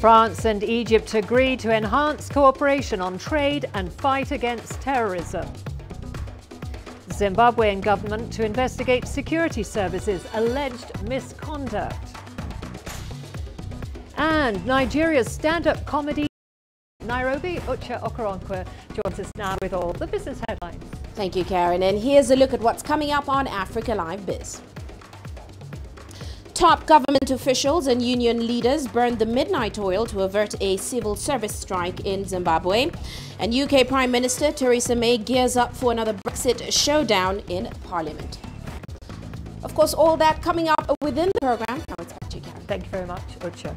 France and Egypt agree to enhance cooperation on trade and fight against terrorism. Zimbabwean government to investigate security services' alleged misconduct. And Nigeria's stand-up comedy Nairobi, Uche Okoronkwo joins us now with all the business headlines. Thank you, Karen. And here's a look at what's coming up on Africa Live Biz. Top government officials and union leaders burned the midnight oil to avert a civil service strike in Zimbabwe. And UK Prime Minister Theresa May gears up for another Brexit showdown in Parliament. Of course, all that coming up within the program. Now it's back to you, Karen. Thank you very much, Uche.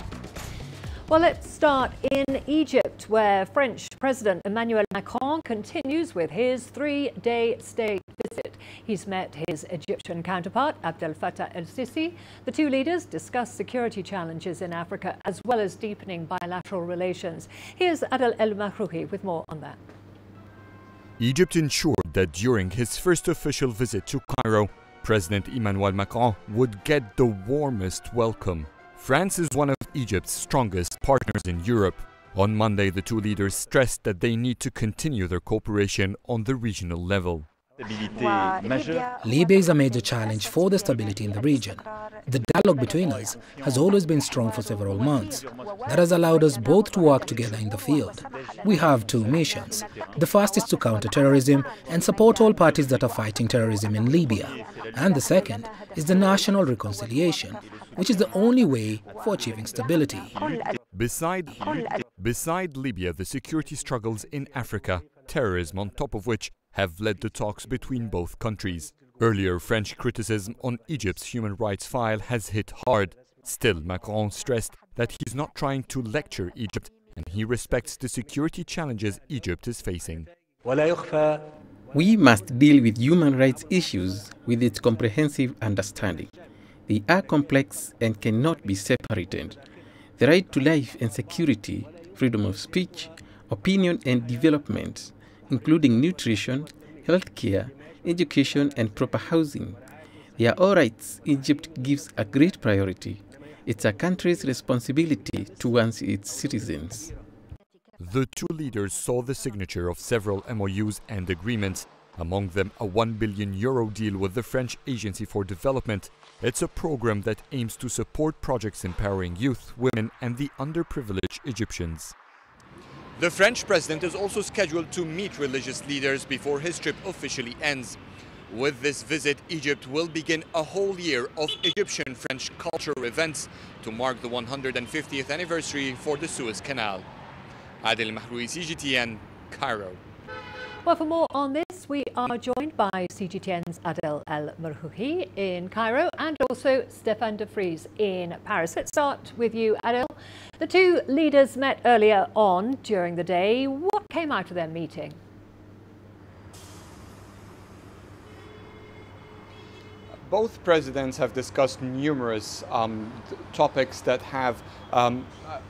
Well, let's start in Egypt, where French President Emmanuel Macron continues with his three-day state visit. He's met his Egyptian counterpart, Abdel Fattah el-Sisi. The two leaders discussed security challenges in Africa, as well as deepening bilateral relations. Here's Adel El-Mahrouhi with more on that. Egypt ensured that during his first official visit to Cairo, President Emmanuel Macron would get the warmest welcome. France is one of Egypt's strongest partners in Europe. On Monday, the two leaders stressed that they need to continue their cooperation on the regional level. Libya is a major challenge for the stability in the region. The dialogue between us has always been strong for several months. That has allowed us both to work together in the field. We have two missions. The first is to counter terrorism and support all parties that are fighting terrorism in Libya. And the second is the national reconciliation, which is the only way for achieving stability. Beside Libya, the security struggles in Africa, terrorism on top of which have led to talks between both countries. Earlier, French criticism on Egypt's human rights file has hit hard. Still, Macron stressed that he's not trying to lecture Egypt and he respects the security challenges Egypt is facing. We must deal with human rights issues with its comprehensive understanding. They are complex and cannot be separated. The right to life and security, freedom of speech, opinion and development, including nutrition, healthcare, education and proper housing. They are all rights Egypt gives a great priority. It's a country's responsibility towards its citizens. The two leaders saw the signature of several MOUs and agreements, among them a €1 billion deal with the French Agency for Development. It's a program that aims to support projects empowering youth, women and the underprivileged Egyptians. The French president is also scheduled to meet religious leaders before his trip officially ends. With this visit, Egypt will begin a whole year of Egyptian-French cultural events to mark the 150th anniversary for the Suez Canal. Adel El-Mahrouhi, CGTN, Cairo. Well, for more on this, we are joined by CGTN's Adel El-Mahrouhi in Cairo and also Stéphane de Vries in Paris. Let's start with you, Adel. The two leaders met earlier on during the day. What came out of their meeting? Both presidents have discussed numerous topics that have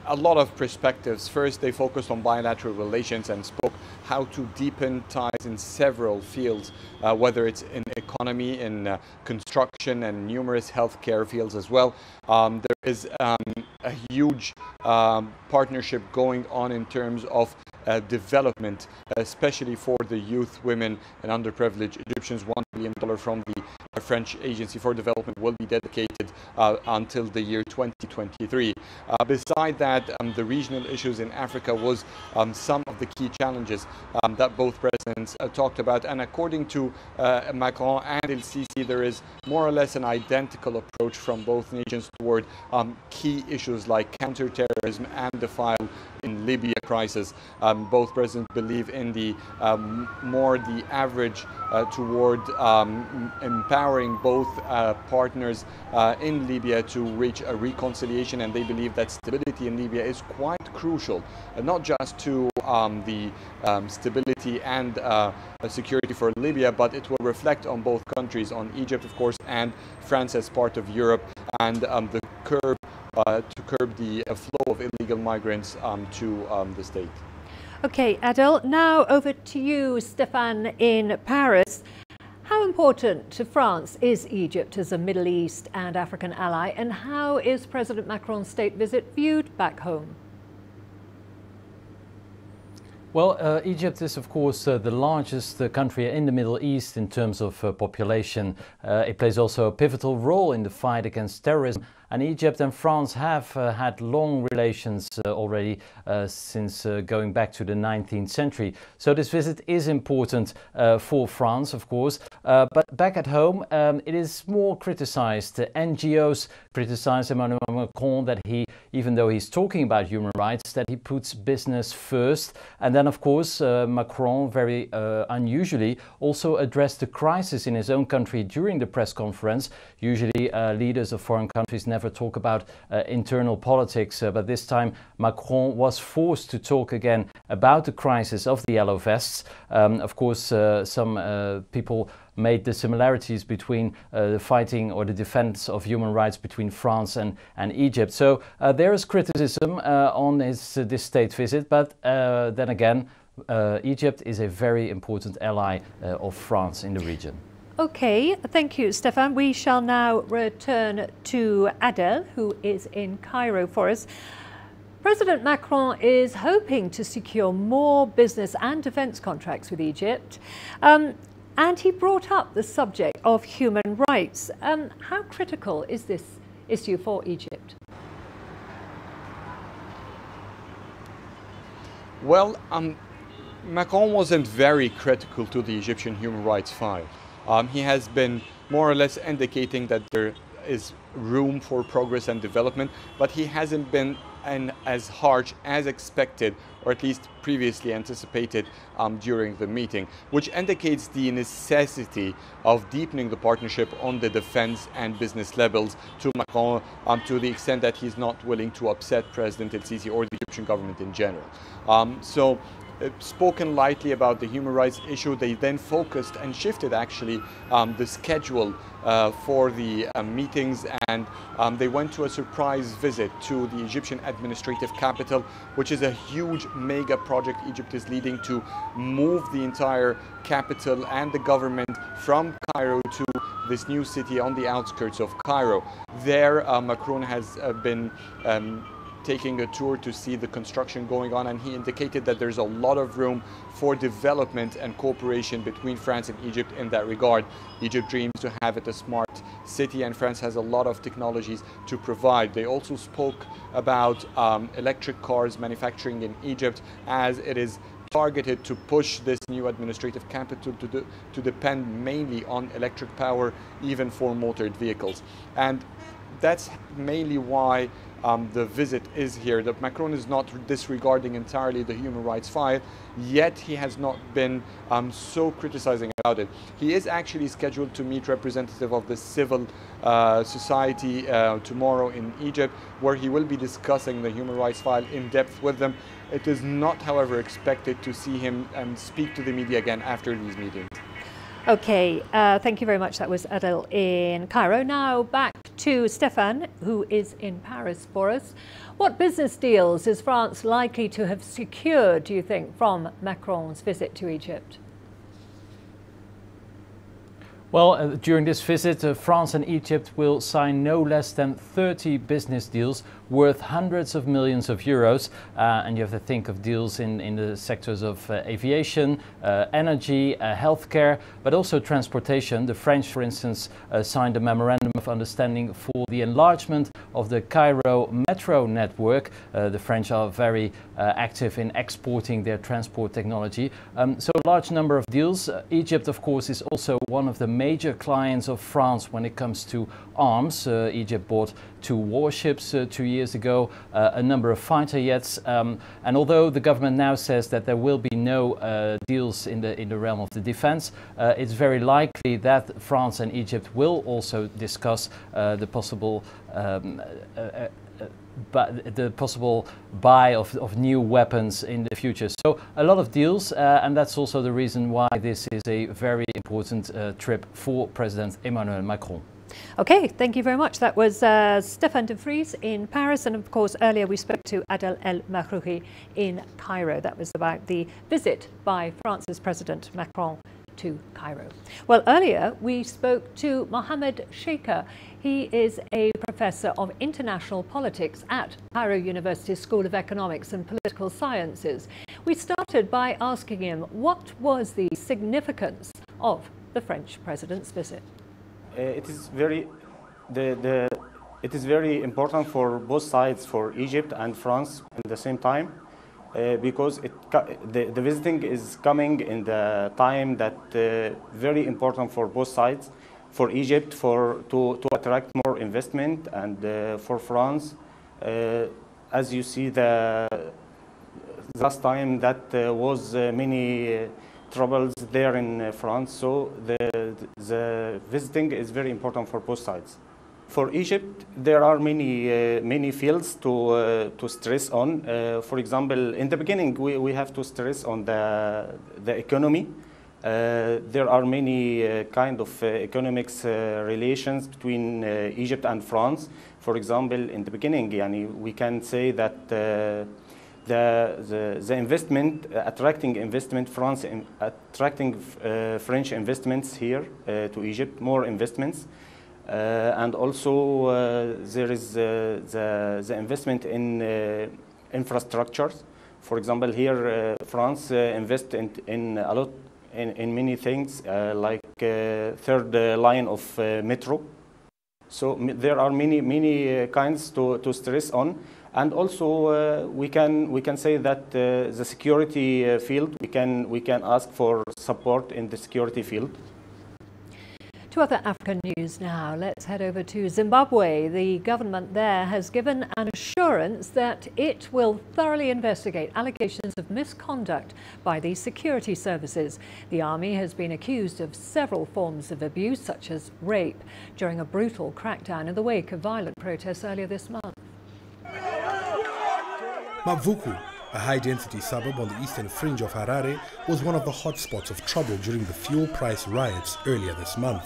a lot of perspectives. First, they focused on bilateral relations and spoke how to deepen ties in several fields, whether it's in economy, in construction and numerous healthcare fields as well. There is a huge partnership going on in terms of development, especially for the youth, women and underprivileged Egyptians. $1 billion from the French Agency for Development will be dedicated until the year 2023. Beside that, the regional issues in Africa was some of the key challenges that both presidents talked about. And according to Macron and el-Sisi, there is more or less an identical approach from both nations toward key issues like counterterrorism and the file in Libya crisis. Both presidents believe in the the average toward empowering both partners in Libya to reach a reconciliation, and they believe that stability in Libya is quite crucial, not just to the stability and security for Libya, but it will reflect on both countries, on Egypt, of course, and France as part of Europe, and to curb the flow of illegal migrants to the state. Okay, Adel, now over to you, Stéphane, in Paris. How important to France is Egypt as a Middle East and African ally, and how is President Macron's state visit viewed back home? Well, Egypt is, of course, the largest country in the Middle East in terms of population. It plays also a pivotal role in the fight against terrorism. And Egypt and France have had long relations already since going back to the 19th century. So this visit is important for France, of course. But back at home, it is more criticized. NGOs criticize Emmanuel Macron that he, even though he's talking about human rights, that he puts business first. And then, of course, Macron, very unusually, also addressed the crisis in his own country during the press conference. Usually, leaders of foreign countries never talk about internal politics, but this time Macron was forced to talk again about the crisis of the yellow vests. Of course, some people made the similarities between the fighting or the defense of human rights between France and Egypt. So there is criticism on this state visit, but then again, Egypt is a very important ally of France in the region. Okay, thank you, Stefan. We shall now return to Adel, who is in Cairo for us. President Macron is hoping to secure more business and defence contracts with Egypt. And he brought up the subject of human rights. How critical is this issue for Egypt? Well, Macron wasn't very critical to the Egyptian human rights file. He has been more or less indicating that there is room for progress and development, but he hasn't been as harsh as expected, or at least previously anticipated during the meeting, which indicates the necessity of deepening the partnership on the defense and business levels to Macron, to the extent that he's not willing to upset President El-Sisi or the Egyptian government in general. Spoken lightly about the human rights issue, they then focused and shifted actually the schedule for the meetings, and they went to a surprise visit to the Egyptian administrative capital, which is a huge mega project Egypt is leading to move the entire capital and the government from Cairo to this new city on the outskirts of Cairo. There, Macron has been taking a tour to see the construction going on, and he indicated that there's a lot of room for development and cooperation between France and Egypt in that regard. Egypt dreams to have it a smart city, and France has a lot of technologies to provide. They also spoke about electric cars manufacturing in Egypt, as it is targeted to push this new administrative capital to depend mainly on electric power, even for motored vehicles. And that's mainly why the visit is here. That Macron is not disregarding entirely the human rights file, yet he has not been so criticizing about it. He is actually scheduled to meet representative of the civil society tomorrow in Egypt, where he will be discussing the human rights file in depth with them. It is not, however, expected to see him speak to the media again after these meetings. Okay, thank you very much. That was Adel in Cairo. Now back to Stefan, who is in Paris for us. What business deals is France likely to have secured, do you think, from Macron's visit to Egypt? Well, during this visit, France and Egypt will sign no less than 30 business deals worth hundreds of millions of euros. And you have to think of deals in the sectors of aviation, energy, healthcare, but also transportation. The French, for instance, signed a memorandum of understanding for the enlargement of the Cairo metro network. The French are very active in exporting their transport technology. So a large number of deals. Egypt, of course, is also one of the major clients of France when it comes to arms. Egypt bought 2 warships 2 years ago, a number of fighter jets, and although the government now says that there will be no deals in the realm of the defense, it's very likely that France and Egypt will also discuss the possible buy of new weapons in the future. So a lot of deals, and that's also the reason why this is a very important trip for President Emmanuel Macron. Okay, thank you very much. That was Stefan de Vries in Paris, and of course earlier we spoke to Adel El Mahrouhi in Cairo. That was about the visit by France's President Macron to Cairo. Well, earlier we spoke to Mohammed Sheikha. He is a professor of international politics at Cairo University School of Economics and Political Sciences. We started by asking him what was the significance of the French president's visit. It is very important for both sides, for Egypt and France at the same time, because the visiting is coming in the time that very important for both sides, for Egypt to attract more investment, and for France, as you see, the last time that was many troubles there in France, so the visiting is very important for both sides. For Egypt, there are many fields to stress on. For example, in the beginning, we have to stress on the economy. There are many kind of economics relations between Egypt and France. For example, in the beginning, we can say that the investment, attracting investment, France attracting French investments here to Egypt, more investments. And also there is the investment in infrastructures. For example, here France invests in a lot in many things, like third line of metro. So there are many kinds to stress on, and also we can say that the security field, we can ask for support in the security field. To other African news now, let's head over to Zimbabwe. The government there has given an assurance that it will thoroughly investigate allegations of misconduct by the security services. The army has been accused of several forms of abuse, such as rape, during a brutal crackdown in the wake of violent protests earlier this month. Mavuku, a high-density suburb on the eastern fringe of Harare, was one of the hotspots of trouble during the fuel price riots earlier this month.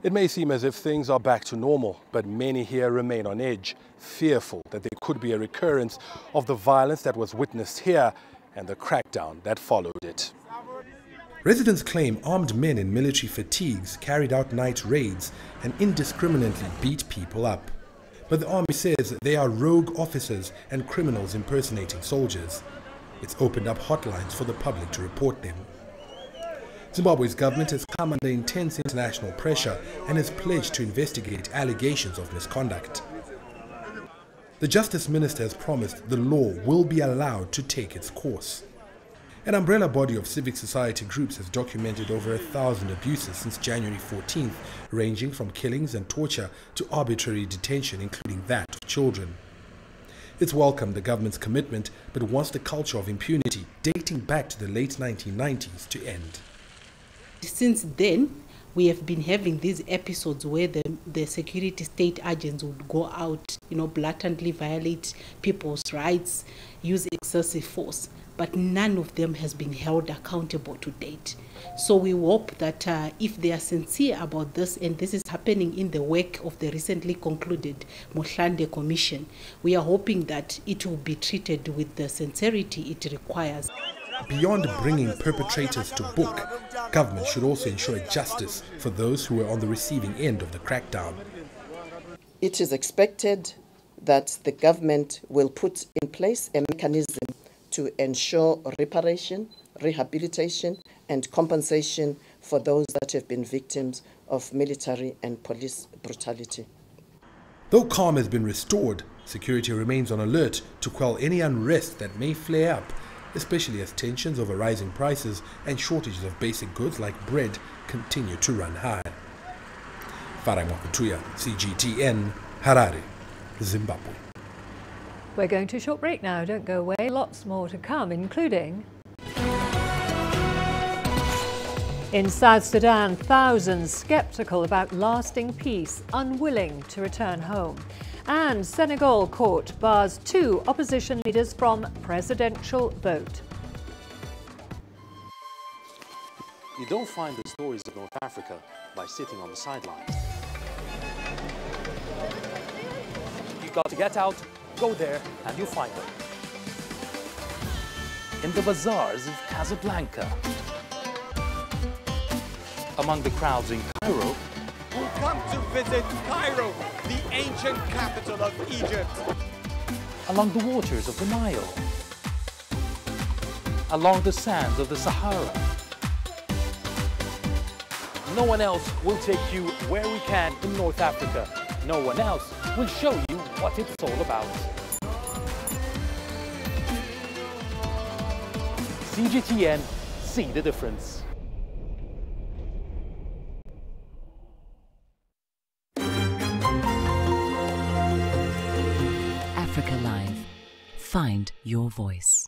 It may seem as if things are back to normal, but many here remain on edge, fearful that there could be a recurrence of the violence that was witnessed here and the crackdown that followed it. Residents claim armed men in military fatigues carried out night raids and indiscriminately beat people up. But the army says they are rogue officers and criminals impersonating soldiers. It's opened up hotlines for the public to report them. Zimbabwe's government has come under intense international pressure and has pledged to investigate allegations of misconduct. The Justice Minister has promised the law will be allowed to take its course. An umbrella body of civic society groups has documented over 1,000 abuses since January 14th, ranging from killings and torture to arbitrary detention, including that of children. It's welcomed the government's commitment, but wants the culture of impunity dating back to the late 1990s to end. Since then, we have been having these episodes where the security state agents would go out, blatantly violate people's rights, use excessive force, but none of them has been held accountable to date. So we hope that if they are sincere about this, and this is happening in the wake of the recently concluded Mohlande Commission, we are hoping that it will be treated with the sincerity it requires. Beyond bringing perpetrators to book, government should also ensure justice for those who were on the receiving end of the crackdown. It is expected that the government will put in place a mechanism to ensure reparation, rehabilitation, and compensation for those that have been victims of military and police brutality. Though calm has been restored, security remains on alert to quell any unrest that may flare up, especially as tensions over rising prices and shortages of basic goods like bread continue to run high. Farang Wakutuya, CGTN, Harare, Zimbabwe. We're going to a short break now. Don't go away. Lots more to come, including... In South Sudan, thousands sceptical about lasting peace, unwilling to return home. And Senegal court bars 2 opposition leaders from presidential vote. You don't find the stories of North Africa by sitting on the sidelines. You've got to get out, go there, and you'll find them. In the bazaars of Casablanca. among the crowds in Cairo who come to visit Cairo, the ancient capital of Egypt. Along the waters of the Nile, along the sands of the Sahara. No one else will take you where we can in North Africa. No one else will show you what it's all about. CGTN, see the difference. Africa Live. Find your voice.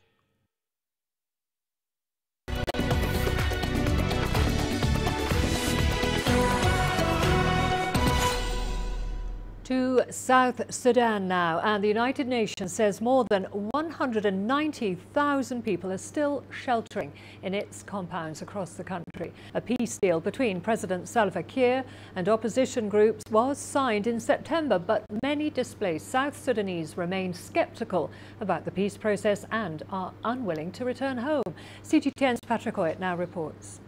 To South Sudan now, and the United Nations says more than 190,000 people are still sheltering in its compounds across the country. A peace deal between President Salva Kiir and opposition groups was signed in September, but many displaced South Sudanese remain sceptical about the peace process and are unwilling to return home. CGTN's Patrick Hoyt now reports.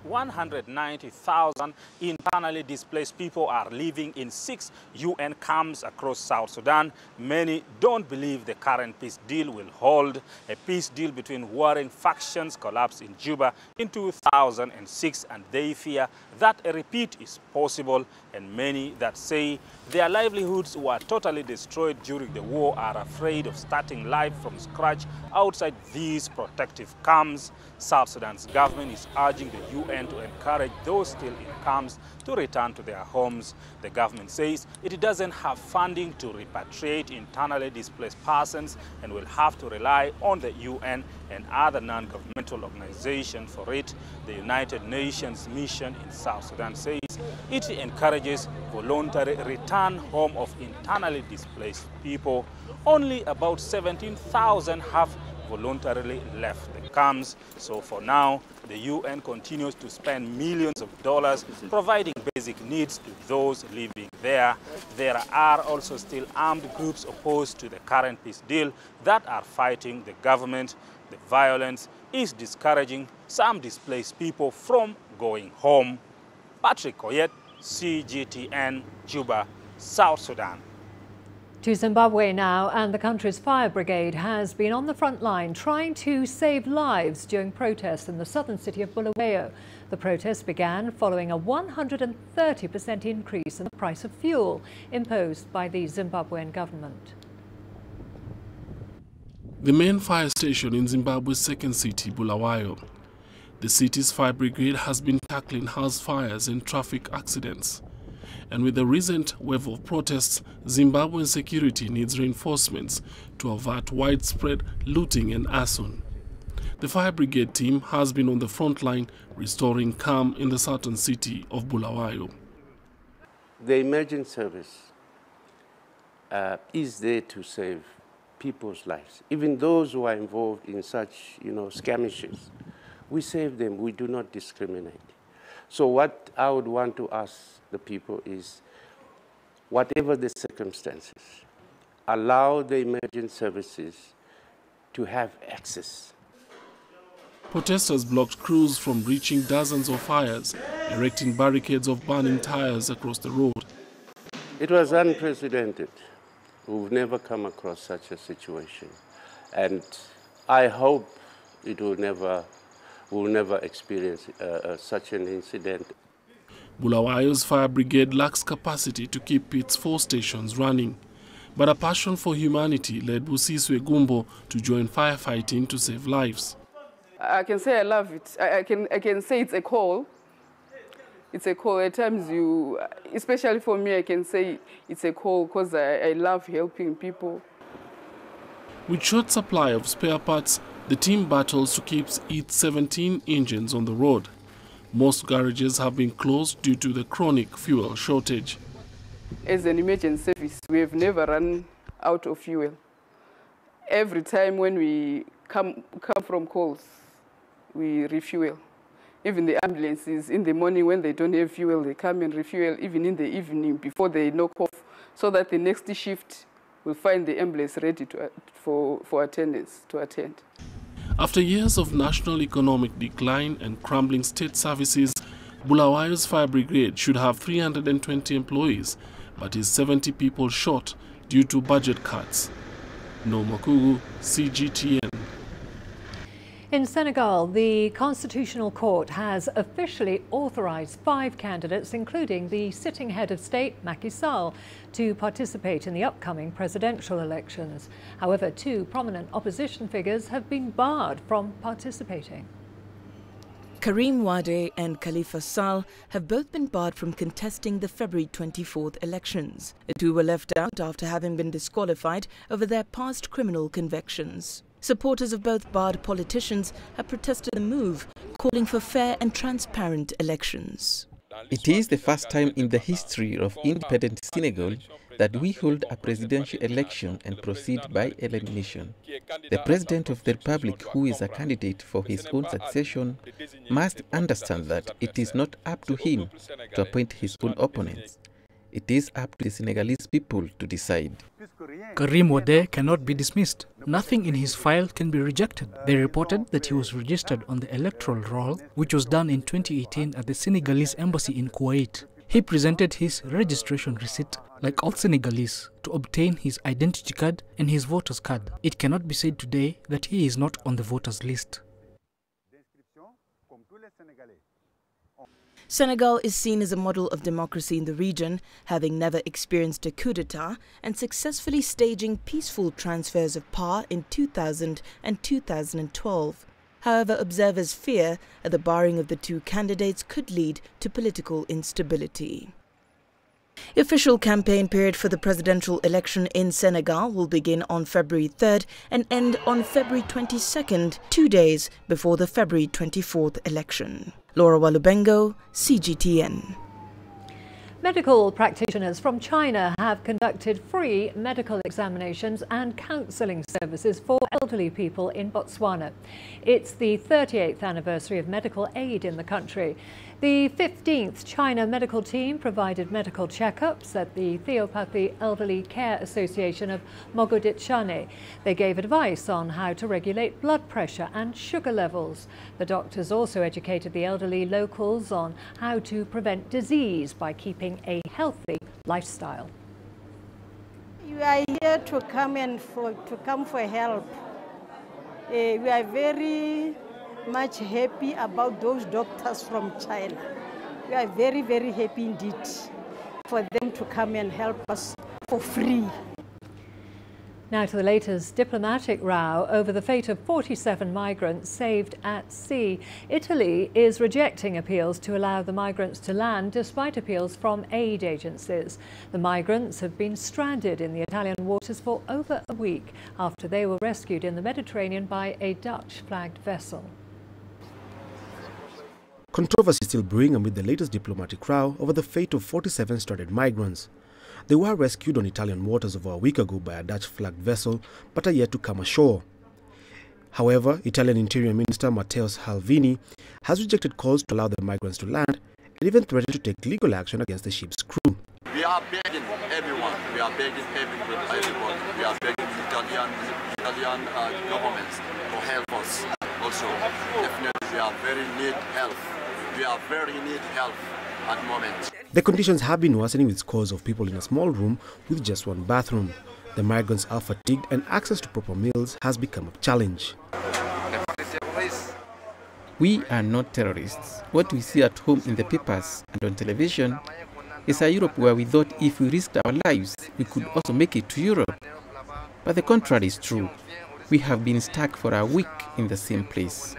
190,000 internally displaced people are living in 6 UN camps across South Sudan. Many don't believe the current peace deal will hold. A peace deal between warring factions collapsed in Juba in 2006, and they fear that a repeat is possible. And many that say their livelihoods were totally destroyed during the war are afraid of starting life from scratch outside these protective camps. South Sudan's government is urging the UN to encourage those still in camps to return to their homes. The government says it doesn't have funding to repatriate internally displaced persons and will have to rely on the UN and other non-governmental organizations for it. The United Nations mission in South Sudan says it encourages voluntary return home of internally displaced people. Only about 17,000 have voluntarily left the camps. So for now, the UN continues to spend millions of dollars providing basic needs to those living there. There are also still armed groups opposed to the current peace deal that are fighting the government. The violence is discouraging some displaced people from going home. Patrick Hoyt, CGTN, Juba, South Sudan. To Zimbabwe now, and the country's fire brigade has been on the front line trying to save lives during protests in the southern city of Bulawayo. The protests began following a 130% increase in the price of fuel imposed by the Zimbabwean government. The main fire station in Zimbabwe's second city, Bulawayo. The city's fire brigade has been tackling house fires and traffic accidents. And with the recent wave of protests, Zimbabwean security needs reinforcements to avert widespread looting and arson. The fire brigade team has been on the front line restoring calm in the southern city of Bulawayo. The emergency service is there to save people's lives, even those who are involved in such, skirmishes. We save them, we do not discriminate. So what I would want to ask the people is, whatever the circumstances, allow the emergency services to have access. Protesters blocked crews from reaching dozens of fires, erecting barricades of burning tires across the road. It was unprecedented. We've never come across such a situation. And I hope it will never experience such an incident. Bulawayo's fire brigade lacks capacity to keep its 4 stations running, but a passion for humanity led Busiswe Gumbo to join firefighting to save lives. I can say I love it. I can say it's a call. It's a call. At times especially for me, I can say it's a call because I love helping people. With short supply of spare parts, the team battles to keep its 17 engines on the road. Most garages have been closed due to the chronic fuel shortage. As an emergency service, we have never run out of fuel. Every time when we come from calls, we refuel. Even the ambulances, in the morning when they don't have fuel, they come and refuel, even in the evening before they knock off, so that the next shift will find the ambulance ready for attendance to attend. After years of national economic decline and crumbling state services, Bulawayo's fire brigade should have 320 employees, but is 70 people short due to budget cuts. No Makugu, CGTN. In Senegal, the Constitutional Court has officially authorized 5 candidates, including the sitting head of state, Macky Sall, to participate in the upcoming presidential elections. However, 2 prominent opposition figures have been barred from participating. Karim Wade and Khalifa Sall have both been barred from contesting the February 24th elections. The 2 were left out after having been disqualified over their past criminal convictions. Supporters of both barred politicians have protested the move, calling for fair and transparent elections. It is the first time in the history of independent Senegal that we hold a presidential election and proceed by elimination. The President of the Republic, who is a candidate for his own succession, must understand that it is not up to him to appoint his own opponents. It is up to the Senegalese people to decide. Karim Wade cannot be dismissed. Nothing in his file can be rejected. They reported that he was registered on the electoral roll, which was done in 2018 at the Senegalese embassy in Kuwait. He presented his registration receipt, like all Senegalese, to obtain his identity card and his voter's card. It cannot be said today that he is not on the voters list. Senegal is seen as a model of democracy in the region, having never experienced a coup d'etat and successfully staging peaceful transfers of power in 2000 and 2012. However, observers fear that the barring of the 2 candidates could lead to political instability. The official campaign period for the presidential election in Senegal will begin on February 3rd and end on February 22nd, 2 days before the February 24th election. Laura Walubengo, CGTN. Medical practitioners from China have conducted free medical examinations and counselling services for elderly people in Botswana. It's the 38th anniversary of medical aid in the country. The 15th China medical team provided medical checkups at the Theopathy Elderly Care Association of Mogoditshane. They gave advice on how to regulate blood pressure and sugar levels. The doctors also educated the elderly locals on how to prevent disease by keeping a healthy lifestyle. You are here to come for help. We are very much happy about those doctors from China. We are very, very happy indeed for them to come and help us for free. Now to the latest diplomatic row over the fate of 47 migrants saved at sea. Italy is rejecting appeals to allow the migrants to land despite appeals from aid agencies. The migrants have been stranded in the Italian waters for over a week after they were rescued in the Mediterranean by a Dutch-flagged vessel. Controversy still brewing amid the latest diplomatic row over the fate of 47 stranded migrants. They were rescued on Italian waters over a week ago by a Dutch-flagged vessel, but are yet to come ashore. However, Italian Interior Minister Matteo Salvini has rejected calls to allow the migrants to land and even threatened to take legal action against the ship's crew. We are begging everyone, we are begging everyone, we are begging the Italian governments to help us. Also, definitely we are very need help. We are very need help at the moment. The conditions have been worsening with scores of people in a small room with just one bathroom. The migrants are fatigued and access to proper meals has become a challenge. We are not terrorists. What we see at home in the papers and on television is a Europe where we thought if we risked our lives, we could also make it to Europe. But the contrary is true. We have been stuck for a week in the same place.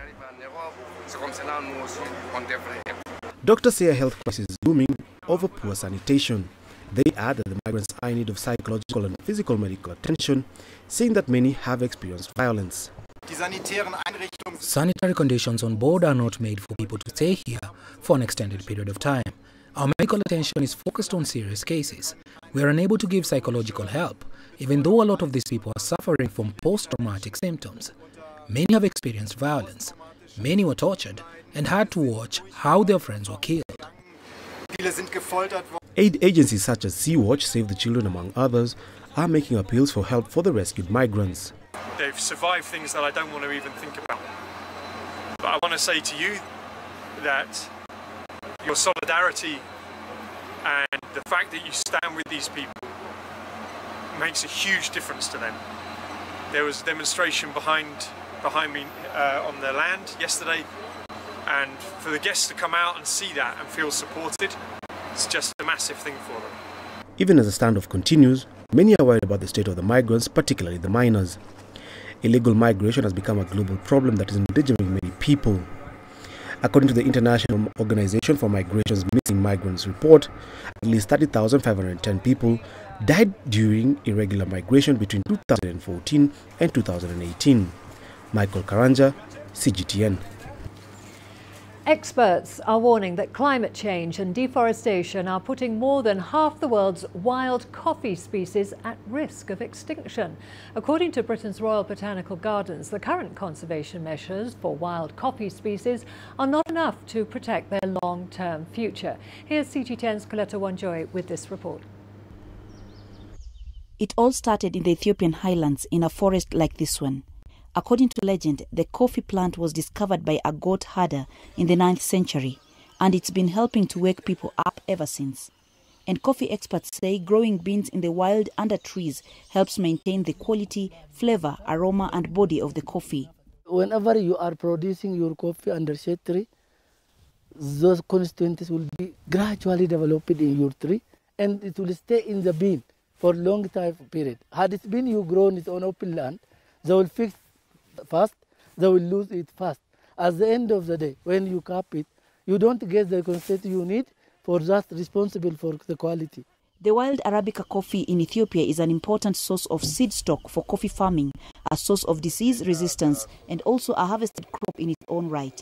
Doctors say a health crisis is looming over poor sanitation. They add that the migrants are in need of psychological and physical medical attention, saying that many have experienced violence. Sanitary conditions on board are not made for people to stay here for an extended period of time. Our medical attention is focused on serious cases. We are unable to give psychological help, even though a lot of these people are suffering from post-traumatic symptoms. Many have experienced violence. Many were tortured and had to watch how their friends were killed. Aid agencies such as Sea-Watch, Save the Children, among others, are making appeals for help for the rescued migrants. They've survived things that I don't want to even think about. But I want to say to you that your solidarity and the fact that you stand with these people makes a huge difference to them. There was a demonstration behind me on the land yesterday, and for the guests to come out and see that and feel supported, it's just a massive thing for them. Even as the standoff continues, many are worried about the state of the migrants, particularly the minors. Illegal migration has become a global problem that is endangering many people. According to the International Organization for Migration's Missing Migrants report, at least 30,510 people died during irregular migration between 2014 and 2018. Michael Karanja, CGTN. Experts are warning that climate change and deforestation are putting more than half the world's wild coffee species at risk of extinction. According to Britain's Royal Botanical Gardens, the current conservation measures for wild coffee species are not enough to protect their long-term future. Here's CGTN's Coletta Wanjoy with this report. It all started in the Ethiopian highlands in a forest like this one. According to legend, the coffee plant was discovered by a goat herder in the 9th century, and it's been helping to wake people up ever since. And coffee experts say growing beans in the wild under trees helps maintain the quality, flavor, aroma and body of the coffee. Whenever you are producing your coffee under shade tree, those constituents will be gradually developed in your tree, and it will stay in the bean for a long time period. Had it been you grown it on open land, they will fix fast, they will lose it fast. At the end of the day, when you cap it, you don't get the concept you need for that responsible for the quality. The wild Arabica coffee in Ethiopia is an important source of seed stock for coffee farming, a source of disease resistance, and also a harvested crop in its own right.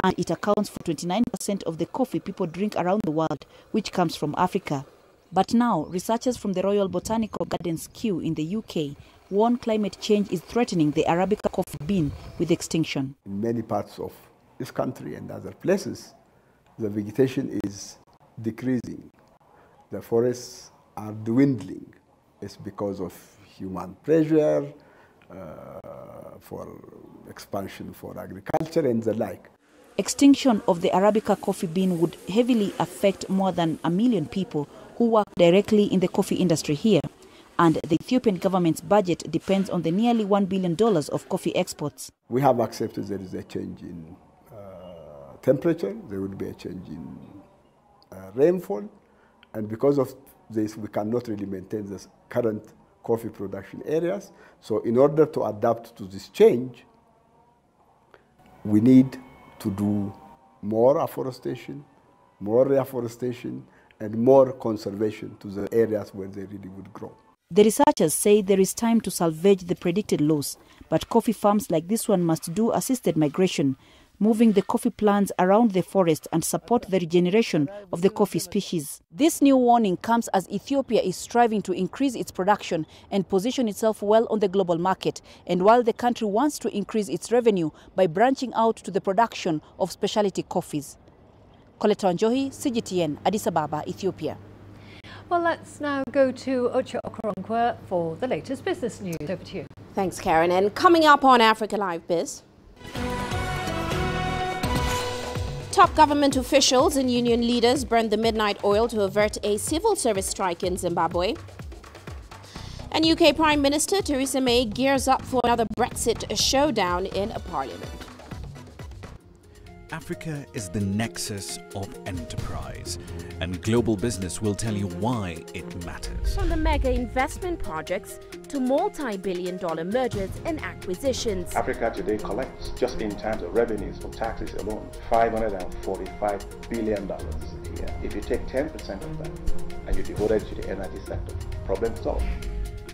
And it accounts for 29% of the coffee people drink around the world, which comes from Africa. But now, researchers from the Royal Botanical Gardens Kew in the UK warn climate change is threatening the Arabica coffee bean with extinction. In many parts of this country and other places, the vegetation is decreasing. The forests are dwindling. It's because of human pressure, for expansion for agriculture and the like. Extinction of the Arabica coffee bean would heavily affect more than 1 million people who work directly in the coffee industry here. And the Ethiopian government's budget depends on the nearly $1 billion of coffee exports. We have accepted there is a change in temperature, there will be a change in rainfall, and because of this we cannot really maintain the current coffee production areas. So in order to adapt to this change, we need to do more afforestation, more reforestation, and more conservation to the areas where they really would grow. The researchers say there is time to salvage the predicted loss, but coffee farms like this one must do assisted migration, moving the coffee plants around the forest and support the regeneration of the coffee species. This new warning comes as Ethiopia is striving to increase its production and position itself well on the global market, and while the country wants to increase its revenue by branching out to the production of specialty coffees. Coletta Wanjoy, CGTN, Addis Ababa, Ethiopia. Well, let's now go to Uche Okoronkwe for the latest business news. Over to you. Thanks, Karen. And coming up on Africa Live Biz, top government officials and union leaders burned the midnight oil to avert a civil service strike in Zimbabwe. And UK Prime Minister Theresa May gears up for another Brexit showdown in Parliament. Africa is the nexus of enterprise, and global business will tell you why it matters. From the mega investment projects to multi-billion-dollar mergers and acquisitions. Africa today collects, just in terms of revenues from taxes alone, $545 billion a year. If you take 10% of that and you devote it to the energy sector, problem solved.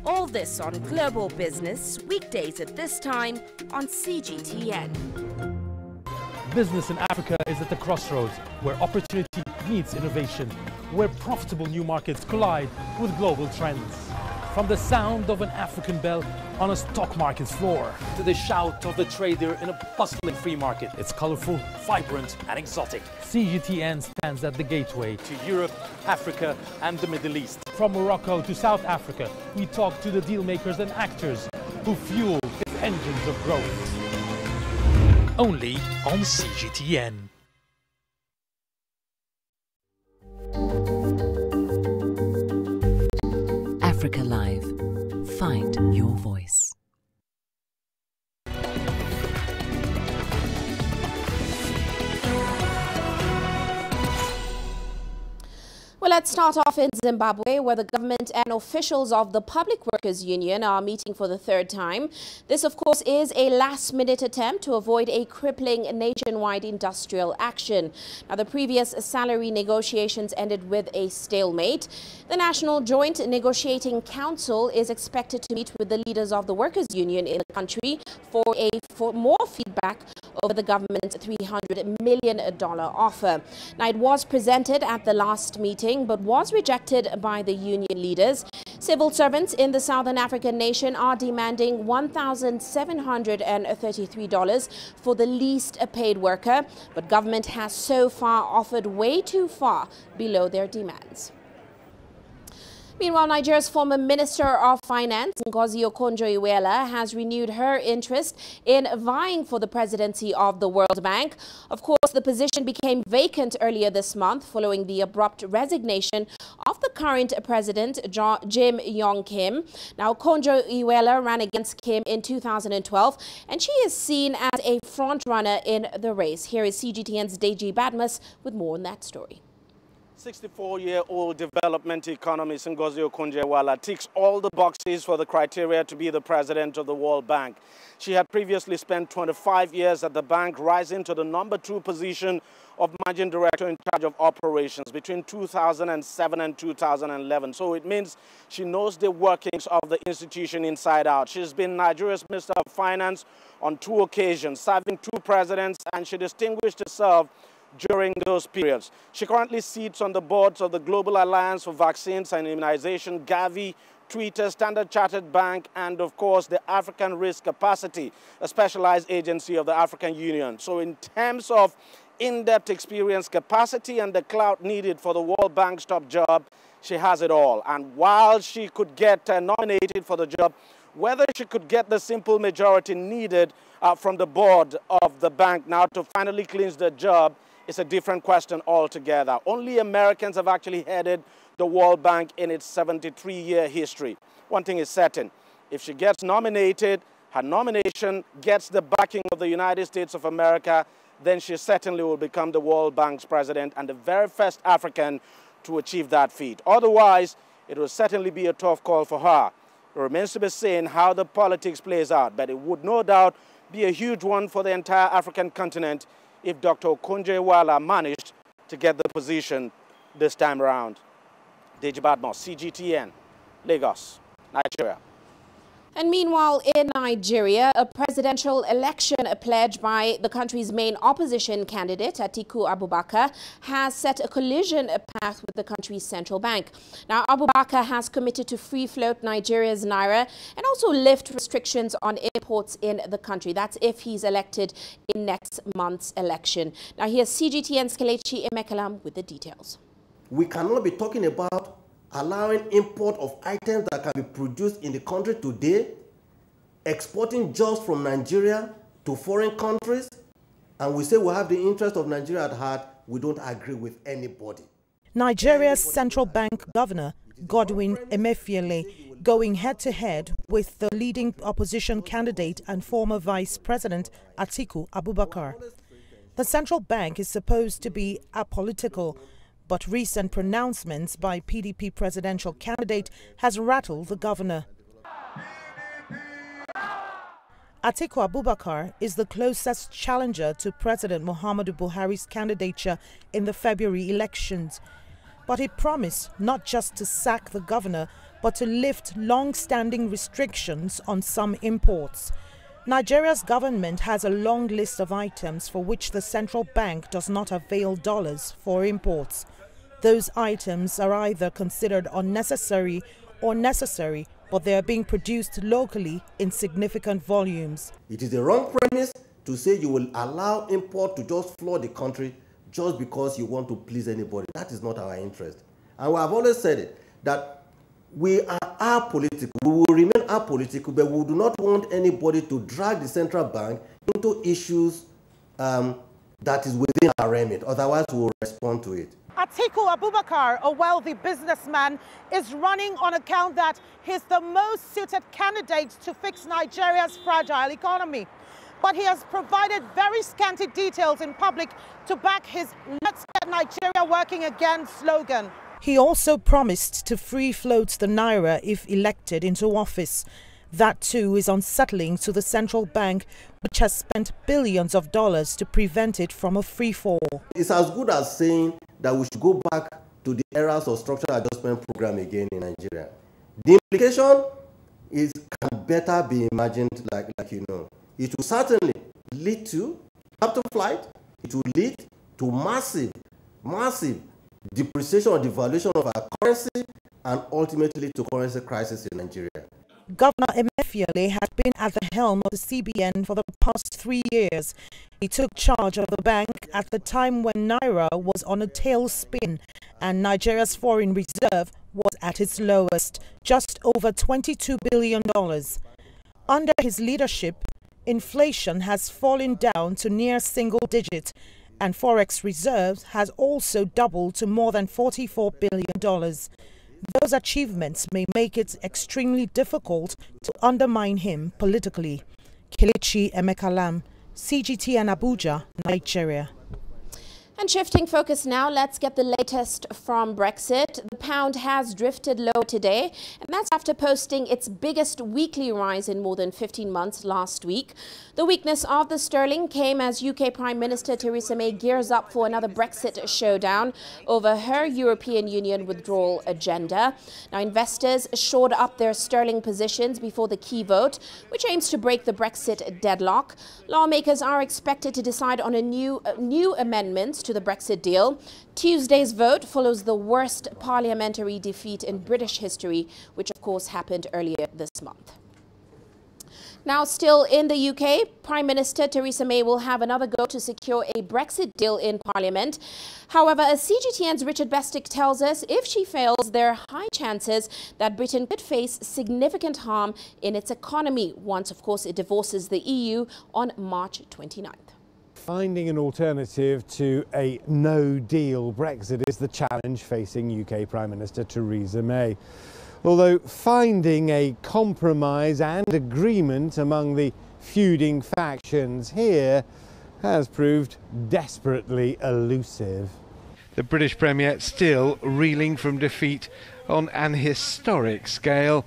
All this on Global Business, weekdays at this time on CGTN. Business in Africa is at the crossroads, where opportunity meets innovation, where profitable new markets collide with global trends. From the sound of an African bell on a stock market's floor, to the shout of the trader in a bustling free market. It's colorful, vibrant, and exotic. CGTN stands at the gateway to Europe, Africa, and the Middle East. From Morocco to South Africa, we talk to the deal makers and actors who fuel its engines of growth. Only on CGTN. Africa Live. Find your voice. Well, let's start off in Zimbabwe, where the government and officials of the Public Workers Union are meeting for the third time. This, of course, is a last-minute attempt to avoid a crippling nationwide industrial action. Now, the previous salary negotiations ended with a stalemate. The National Joint Negotiating Council is expected to meet with the leaders of the Workers Union in the country for more feedback over the government's $300 million offer. Now, it was presented at the last meeting, but was rejected by the union leaders. Civil servants in the Southern African nation are demanding $1,733 for the least paid worker, but government has so far offered way too far below their demands. Meanwhile, Nigeria's former Minister of Finance, Ngozi Okonjo-Iweala, has renewed her interest in vying for the presidency of the World Bank. Of course, the position became vacant earlier this month following the abrupt resignation of the current president, Jim Yong Kim. Now, Okonjo-Iweala ran against Kim in 2012, and she is seen as a frontrunner in the race. Here is CGTN's Deji Badmus with more on that story. 64-year-old development economist Ngozi Okonjo-Iweala ticks all the boxes for the criteria to be the president of the World Bank. She had previously spent 25 years at the bank, rising to the #2 position of managing director in charge of operations between 2007 and 2011. So it means she knows the workings of the institution inside out. She's been Nigeria's Minister of Finance on 2 occasions, serving 2 presidents, and she distinguished herself during those periods. She currently sits on the boards of the Global Alliance for Vaccines and Immunization, Gavi, Twitter, Standard Chartered Bank, and of course the African Risk Capacity, a specialized agency of the African Union. So in terms of in-depth experience, capacity, and the clout needed for the World Bank's top job, she has it all. And while she could get nominated for the job, whether she could get the simple majority needed from the board of the bank now to finally clinch the job is a different question altogether. Only Americans have actually headed the World Bank in its 73-year history. One thing is certain, if she gets nominated, her nomination gets the backing of the United States of America, then she certainly will become the World Bank's president and the very first African to achieve that feat. Otherwise, it will certainly be a tough call for her. It remains to be seen how the politics plays out, but it would no doubt be a huge one for the entire African continent if Dr. Okonjo-Iweala managed to get the position this time around. Deji Badmus, CGTN, Lagos, Nigeria. And meanwhile, in Nigeria, a presidential election pledged by the country's main opposition candidate, Atiku Abubakar, has set a collision path with the country's central bank. Now, Abubakar has committed to free-float Nigeria's naira and also lift restrictions on imports in the country. That's if he's elected in next month's election. Now, here's CGTN's Kelechi Emekalam with the details. We cannot be talking about allowing import of items that can be produced in the country today, exporting jobs from Nigeria to foreign countries, and we say we have the interest of Nigeria at heart. We don't agree with anybody. Nigeria's central bank governor, Godwin Emefiele, going head-to-head with the leading opposition candidate and former vice president Atiku Abubakar. The central bank is supposed to be apolitical, but recent pronouncements by PDP presidential candidate has rattled the governor. Atiku Abubakar is the closest challenger to President Muhammadu Buhari's candidature in the February elections. But he promised not just to sack the governor, but to lift long-standing restrictions on some imports. Nigeria's government has a long list of items for which the central bank does not avail dollars for imports. Those items are either considered unnecessary or necessary, but they are being produced locally in significant volumes. It is a wrong premise to say you will allow import to just flood the country just because you want to please anybody. That is not our interest. And we have always said it, that we are apolitical. We will remain apolitical, but we do not want anybody to drag the central bank into issues that is within our remit. Otherwise, we will respond to it. Atiku Abubakar, a wealthy businessman, is running on account that he's the most suited candidate to fix Nigeria's fragile economy. But he has provided very scanty details in public to back his "Let's Get Nigeria Working Again" slogan. He also promised to free float the naira if elected into office. That too is unsettling to the central bank, which has spent billions of dollars to prevent it from a free fall. It's as good as saying that we should go back to the eras of structural adjustment program again in Nigeria. The implication can better be imagined like you know. It will certainly lead to capital flight. It will lead to massive depreciation or devaluation of our currency, and ultimately to currency crisis in Nigeria. Governor Emefiele has been at the helm of the CBN for the past 3 years. He took charge of the bank at the time when naira was on a tailspin and Nigeria's foreign reserve was at its lowest, just over $22 billion. Under his leadership, inflation has fallen down to near single digit, and forex reserves has also doubled to more than $44 billion. Those achievements may make it extremely difficult to undermine him politically. Kelechi Emekalam, CGTN Abuja, Nigeria. And shifting focus now, let's get the latest from Brexit. The pound has drifted low today, and that's after posting its biggest weekly rise in more than 15 months last week. The weakness of the sterling came as UK Prime Minister Theresa May gears up for another Brexit showdown over her European Union withdrawal agenda. Now, investors shored up their sterling positions before the key vote, which aims to break the Brexit deadlock. Lawmakers are expected to decide on new amendments to the Brexit deal. Tuesday's vote follows the worst parliamentary defeat in British history, which of course happened earlier this month. Now, still in the UK, Prime Minister Theresa May will have another go to secure a Brexit deal in Parliament. However, as CGTN's Richard Bestick tells us, if she fails, there are high chances that Britain could face significant harm in its economy once, of course, it divorces the EU on March 29th. Finding an alternative to a no-deal Brexit is the challenge facing UK Prime Minister Theresa May. Although finding a compromise and agreement among the feuding factions here has proved desperately elusive. The British Premier still reeling from defeat on an historic scale,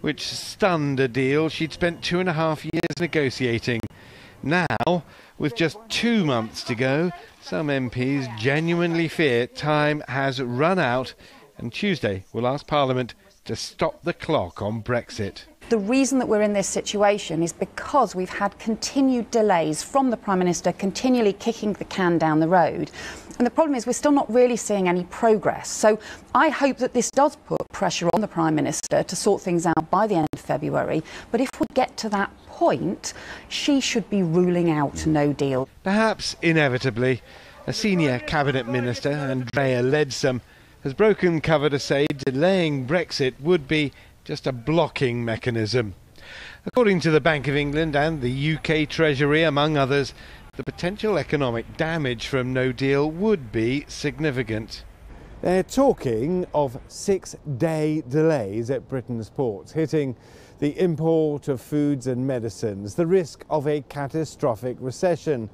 which stunned a deal she'd spent 2.5 years negotiating. Now, with just 2 months to go, some MPs genuinely fear time has run out, and Tuesday will ask Parliament to stop the clock on Brexit. The reason that we're in this situation is because we've had continued delays from the Prime Minister continually kicking the can down the road. And the problem is we're still not really seeing any progress. So I hope that this does put pressure on the Prime Minister to sort things out by the end of February. But if we get to that point, she should be ruling out no deal. Perhaps inevitably, a senior cabinet minister, Andrea Leadsom, has broken cover to say delaying Brexit would be just a blocking mechanism. According to the Bank of England and the UK Treasury, among others, the potential economic damage from no deal would be significant. They're talking of 6-day delays at Britain's ports, hitting the import of foods and medicines, the risk of a catastrophic recession.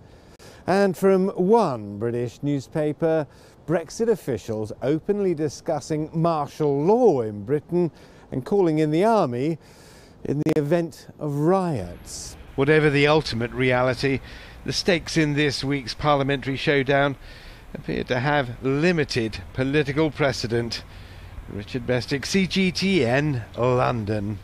And from one British newspaper, Brexit officials openly discussing martial law in Britain and calling in the army in the event of riots. Whatever the ultimate reality, the stakes in this week's parliamentary showdown appear to have limited political precedent. Richard Bestick, CGTN, London.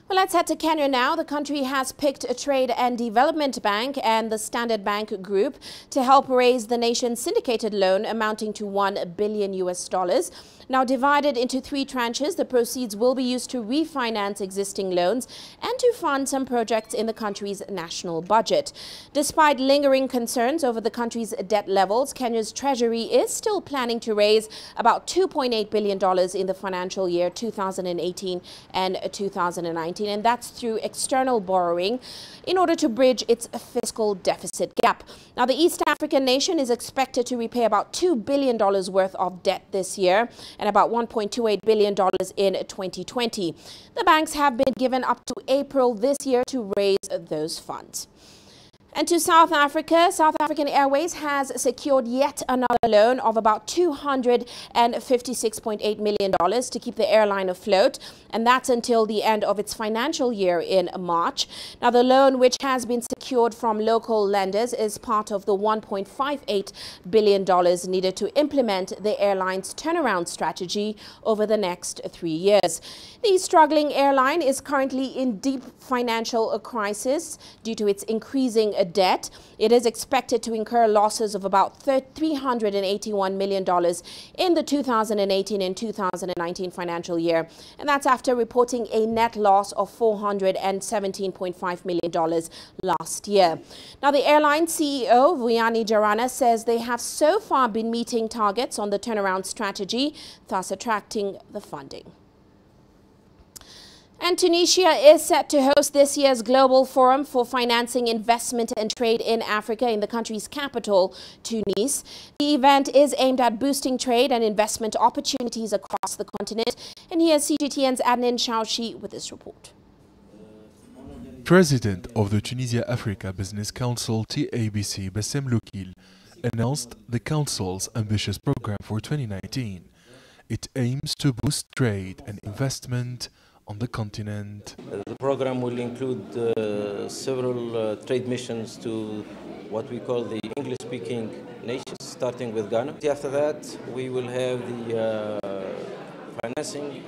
Well, let's head to Kenya now. The country has picked a Trade and Development Bank and the Standard Bank Group to help raise the nation's syndicated loan amounting to $1 billion. Now, divided into 3 tranches, the proceeds will be used to refinance existing loans and to fund some projects in the country's national budget. Despite lingering concerns over the country's debt levels, Kenya's Treasury is still planning to raise about $2.8 billion in the financial year 2018 and 2019. 2019, and that's through external borrowing in order to bridge its fiscal deficit gap. Now, the East African nation is expected to repay about $2 billion worth of debt this year and about $1.28 billion in 2020. The banks have been given up to April this year to raise those funds. And to South Africa, South African Airways has secured yet another loan of about $256.8 million to keep the airline afloat, and that's until the end of its financial year in March. Now, the loan, which has been secured from local lenders, is part of the $1.58 billion needed to implement the airline's turnaround strategy over the next 3 years. The struggling airline is currently in deep financial crisis due to its increasing debt. It is expected to incur losses of about $381 million in the 2018 and 2019 financial year. And that's after reporting a net loss of $417.5 million last year. Now, the airline CEO, Vuyani Jarana, says they have so far been meeting targets on the turnaround strategy, thus attracting the funding. And Tunisia is set to host this year's Global Forum for Financing, Investment and Trade in Africa in the country's capital, Tunis. The event is aimed at boosting trade and investment opportunities across the continent. And here's CGTN's Adnan Shaushi with this report. President of the Tunisia Africa Business Council, TABC, Bassem Loukil, announced the council's ambitious program for 2019. It aims to boost trade and investment on the continent. The program will include several trade missions to what we call the English-speaking nations, starting with Ghana. After that, we will have the financing,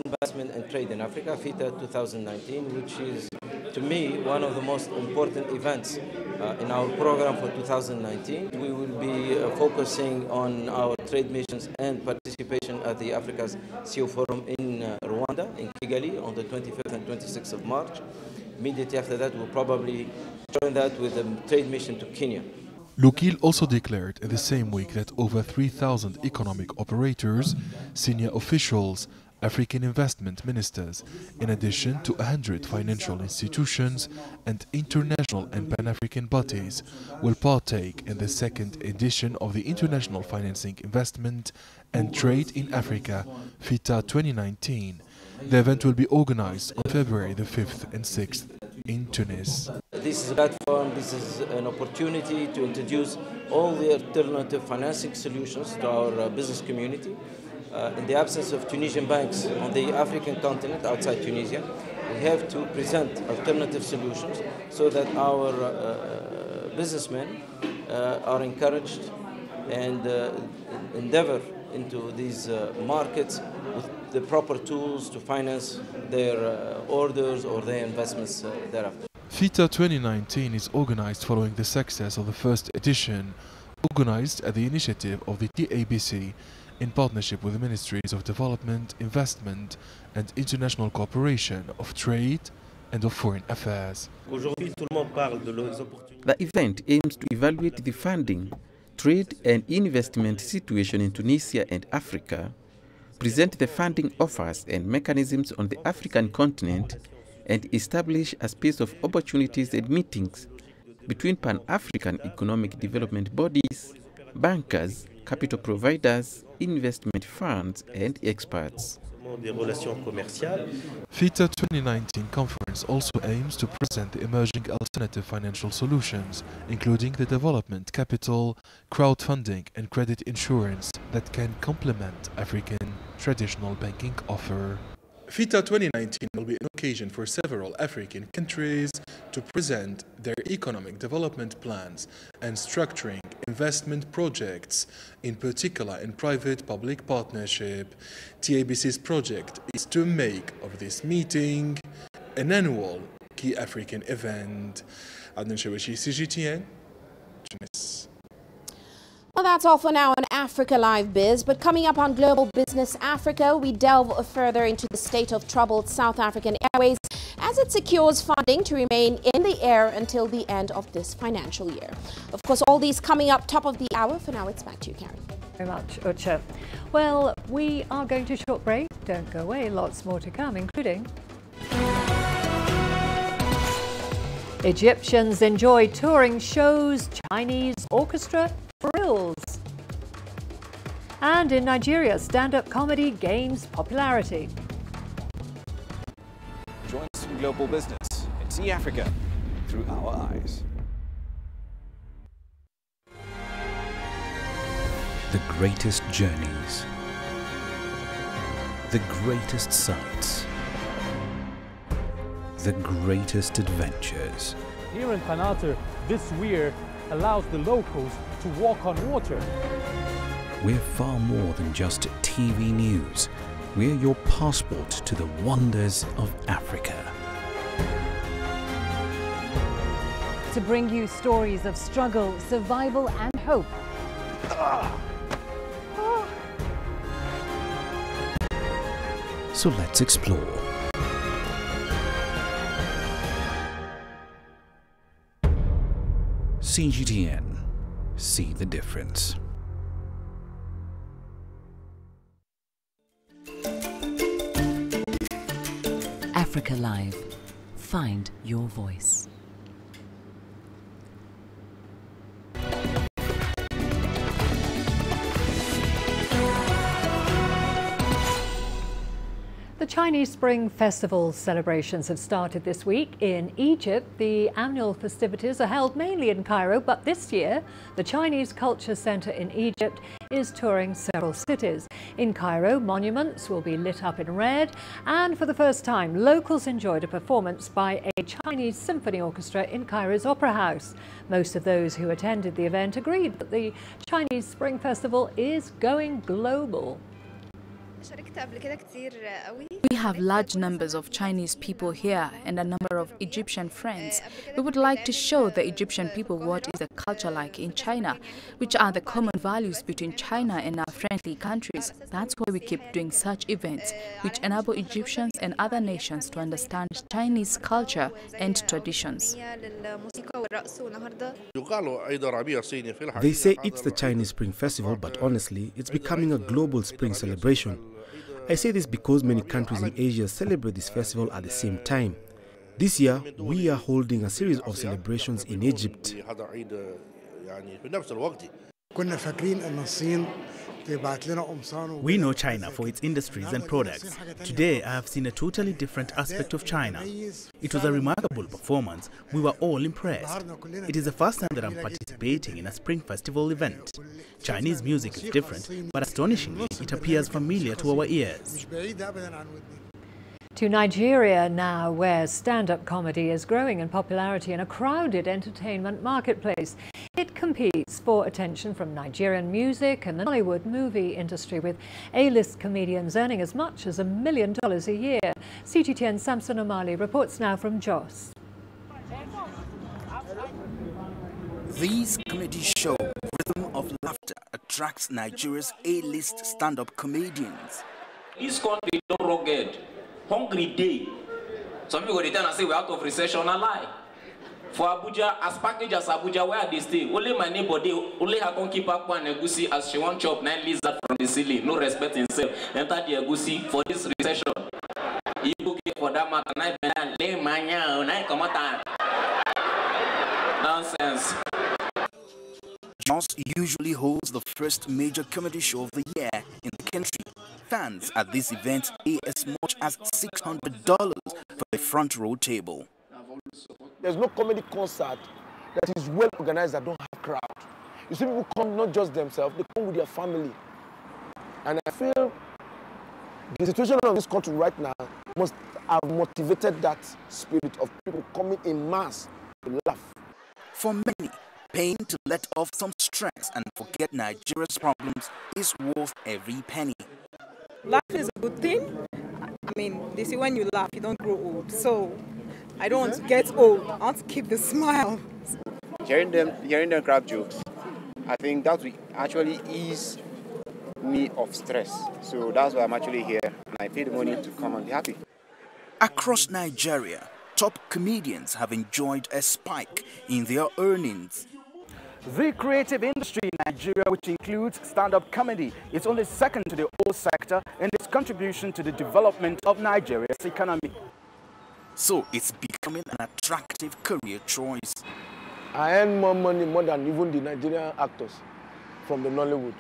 investment and trade in Africa, FITA 2019, which is, to me, one of the most important events in our program for 2019. We will be focusing on our trade missions and participation at the Africa's CEO Forum in Rwanda, in Kigali, on the 25th and 26th of March. Immediately after that, we'll probably join that with a trade mission to Kenya. Loukil also declared in the same week that over 3,000 economic operators, senior officials, African investment ministers, in addition to 100 financial institutions and international and Pan-African bodies, will partake in the second edition of the International Financing, Investment and Trade in Africa, FITA 2019. The event will be organized on February the 5th and 6th in Tunis. This is a platform, this is an opportunity to introduce all the alternative financing solutions to our business community. In the absence of Tunisian banks on the African continent outside Tunisia, we have to present alternative solutions so that our businessmen are encouraged and endeavor into these markets with the proper tools to finance their orders or their investments thereafter. FITA 2019 is organized following the success of the first edition, organized at the initiative of the TABC in partnership with the Ministries of Development, Investment and International Cooperation, of Trade and of Foreign Affairs. The event aims to evaluate the funding, trade and investment situation in Tunisia and Africa, present the funding offers and mechanisms on the African continent, and establish a space of opportunities and meetings between Pan-African economic development bodies, bankers, capital providers, investment funds and experts. FITA 2019 conference also aims to present the emerging alternative financial solutions, including the development capital, crowdfunding and credit insurance that can complement African traditional banking offer. FITA 2019 will be an occasion for several African countries to present their economic development plans and structuring investment projects, in particular in private-public partnership. TABC's project is to make of this meeting an annual key African event. Adnan Shaushi, CGTN, Tunis. Well, that's all for now on Africa Live Biz, but coming up on Global Business Africa, we delve further into the state of troubled South African Airways as it secures funding to remain in the air until the end of this financial year. Of course, all these coming up top of the hour. For now, it's back to you, Karen. Very much, Ucha. Well, we are going to a short break. Don't go away. Lots more to come, including Egyptians enjoy touring shows, Chinese orchestra thrills. And in Nigeria, stand-up comedy gains popularity. Join us in Global Business and see Africa through our eyes. The greatest journeys, the greatest sights, the greatest adventures. Here in Qanater, this weir allows the locals to walk on water. We're far more than just TV news. We're your passport to the wonders of Africa. To bring you stories of struggle, survival and hope. So let's explore. CGTN. See the difference. Africa Live. Find your voice. The Chinese Spring Festival celebrations have started this week in Egypt. The annual festivities are held mainly in Cairo, but this year the Chinese Culture Center in Egypt is touring several cities. In Cairo, monuments will be lit up in red, and for the first time, locals enjoyed a performance by a Chinese symphony orchestra in Cairo's Opera House. Most of those who attended the event agreed that the Chinese Spring Festival is going global. We have large numbers of Chinese people here and a number of Egyptian friends. We would like to show the Egyptian people what is the culture like in China, which are the common values between China and our friendly countries. That's why we keep doing such events, which enable Egyptians and other nations to understand Chinese culture and traditions. They say it's the Chinese Spring Festival, but honestly, it's becoming a global spring celebration. I say this because many countries in Asia celebrate this festival at the same time. This year, we are holding a series of celebrations in Egypt. We know China for its industries and products. Today, I have seen a totally different aspect of China. It was a remarkable performance. We were all impressed. It is the first time that I'm participating in a Spring Festival event. Chinese music is different, but astonishingly, it appears familiar to our ears. To Nigeria now, where stand-up comedy is growing in popularity in a crowded entertainment marketplace. It competes for attention from Nigerian music and the Hollywood movie industry, with A-list comedians earning as much as $1 million a year. CGTN Samson Omali reports now from Jos. This comedy show, Rhythm of Laughter, attracts Nigeria's A-list stand-up comedians. This country is so rugged. Hungry day. Some people go return and say we're out of recession. I lie. For Abuja, as package as Abuja, where they stay, only my neighbor, they only have to keep up one egusi as she won't chop 9 lizard from the ceiling. No respect himself. Enter the egusi for this recession. You go for that matter. Nonsense. Jos usually holds the first major comedy show of the year in the country. Fans at this event pay as much as $600 for a front row table. There's no comedy concert that is well organized that don't have crowd. You see, people come not just themselves, they come with their family. And I feel the situation of this country right now must have motivated that spirit of people coming in mass to laugh. For many, paying to let off some stress and forget Nigeria's problems is worth every penny. Laughing is a good thing. I mean, they say when you laugh, you don't grow old. So I don't want to get old. I want to keep the smile. Hearing them crack jokes, I think that will actually ease me of stress. So that's why I'm actually here, and I pay the money to come and be happy. Across Nigeria, top comedians have enjoyed a spike in their earnings. The creative industry in Nigeria, which includes stand-up comedy, is only second to the oil sector in its contribution to the development of Nigeria's economy. so it's becoming an attractive career choice. I earn more money more than even the Nigerian actors from the Nollywood.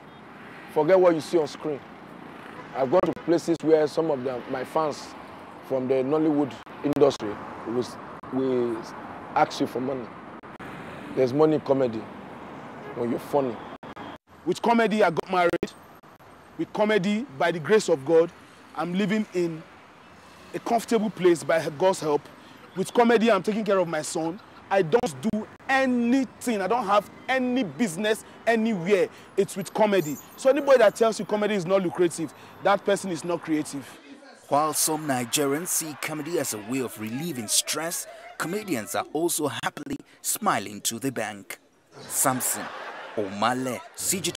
Forget what you see on screen. I've gone to places where some of my fans from the Nollywood industry will ask you for money. There's money in comedy when you're funny. With comedy, I got married. With comedy, by the grace of God, I'm living in a comfortable place by God's help. With comedy, I'm taking care of my son. I don't do anything. I don't have any business anywhere. It's with comedy. So anybody that tells you comedy is not lucrative, that person is not creative. While some Nigerians see comedy as a way of relieving stress, comedians are also happily smiling to the bank. Samson Omale, CGTN.